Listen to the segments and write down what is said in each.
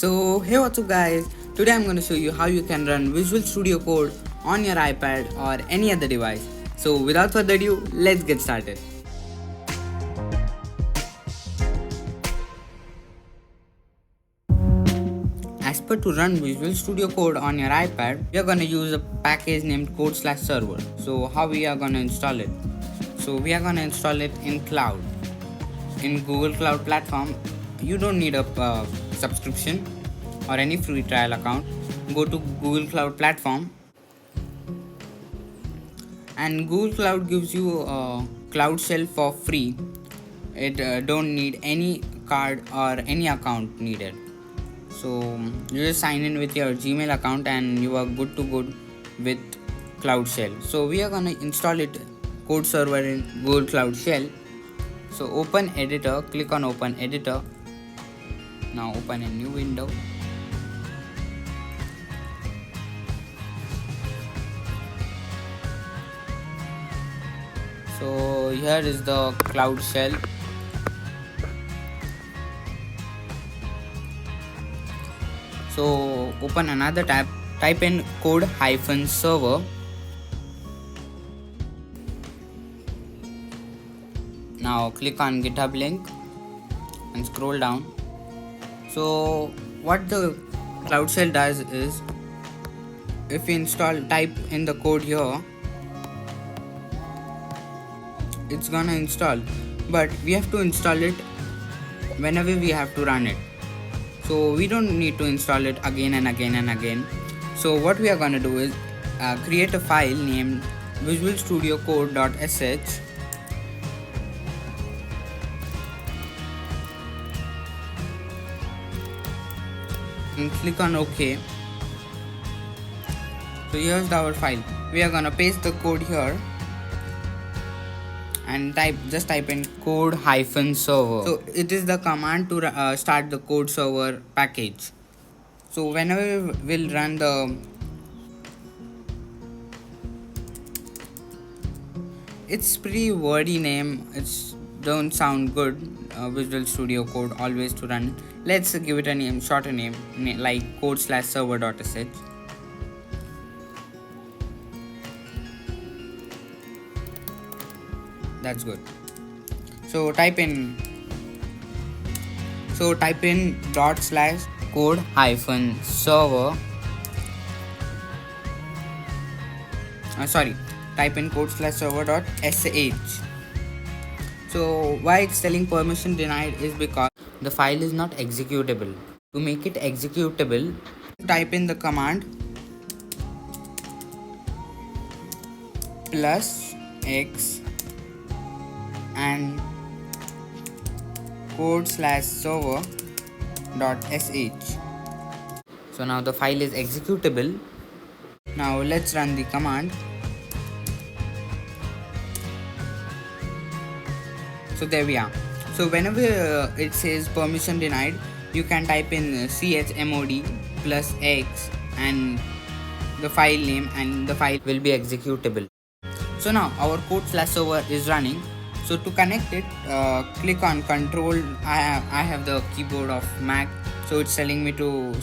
So hey, what's up guys, today I'm going to show you how you can run Visual Studio Code on your iPad or any other device. So without further ado, let's get started. As per to run Visual Studio Code on your iPad, we are going to use a package named code/server. So how we are going to install it? So we are going to install it in cloud. In Google Cloud Platform, you don't need a subscription or any free trial account. Go to Google Cloud Platform, and Google Cloud gives you a Cloud Shell for free. It don't need any card or any account needed. So you just sign in with your Gmail account and you are good to go with Cloud Shell. So we are gonna install it code server in Google Cloud Shell. So open editor, click on open editor. Now open a new window. So here is the Cloud Shell. So open another tab, type in code-server. Now click on GitHub link and scroll down. So what the Cloud Shell does is, if we type in the code here, it's gonna install, but we have to install it whenever we have to run it. So we don't need to install it again and again and again. So what we are gonna do is create a file named visualstudiocode.sh. and click on OK. So here's our file. We are gonna paste the code here and just type in code-server. So it is the command to start the code server package. So whenever we'll run it's pretty wordy name, it's don't sound good. Visual Studio Code always to run. Let's give it a name, shorter name like code/server.sh. That's good. So type in /code-server. Type in code/server.sh. So why it's telling permission denied is because the file is not executable. To make it executable, type in the command +x and code/server.sh. So now the file is executable. Now let's run the command. So there we are. So whenever it says permission denied, you can type in chmod +x and the file name, and the file will be executable. So now our code/server is running. So to connect it, click on control. I have the keyboard of Mac, so it's telling me to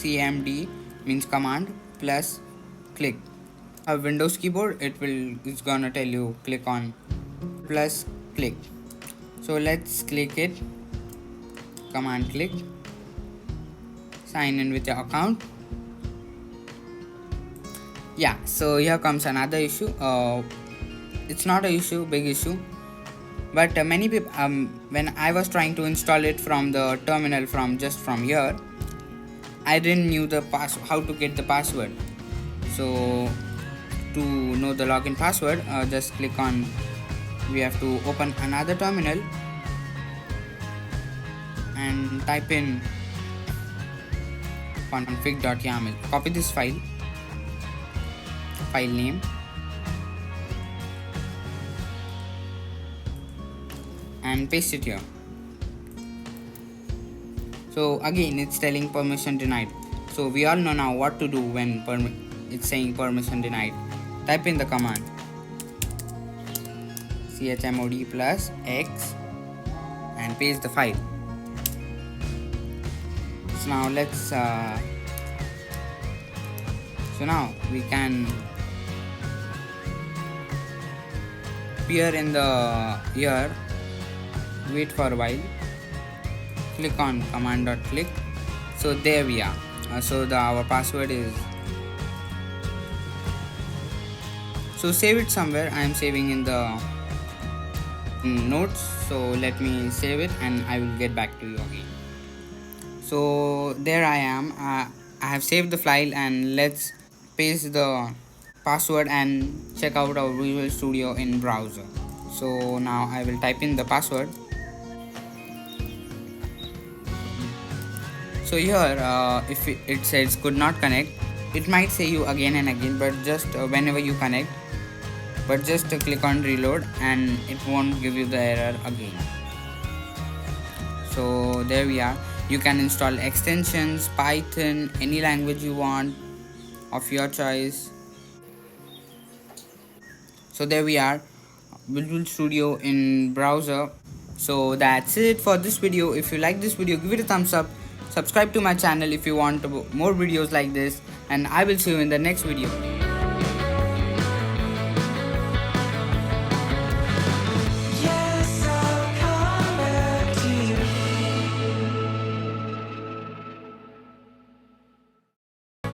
cmd, means command, plus click. A Windows keyboard, it's gonna tell you click on plus click. So let's click it. Command click. Sign in with your account. Yeah, so here comes another issue. It's not an issue, big issue, but many people, when I was trying to install it from the terminal from here, I didn't knew the how to get the password. So to know the login password, just click on, we have to open another terminal and type in config.yaml. Copy this file name, and paste it here. So again, it's telling permission denied. So we all know now what to do when it's saying permission denied. Type in the command chmod +x and paste the file So now so now we can peer in the here. Wait for a while. Click on command.click. So there we are. Our password is. So save it somewhere. I am saving in the notes. So let me save it and I will get back to you again. So there I am. I have saved the file and let's paste the password and check out our Visual Studio in browser. So now I will type in the password. So here if it says could not connect, it might say you again and again, but just whenever you connect, but just click on reload and it won't give you the error again. So there we are. You can install extensions, Python, any language you want of your choice. So there we are, Visual Studio in browser. So that's it for this video. If you like this video, give it a thumbs up, subscribe to my channel if you want more videos like this, and I will see you in the next video.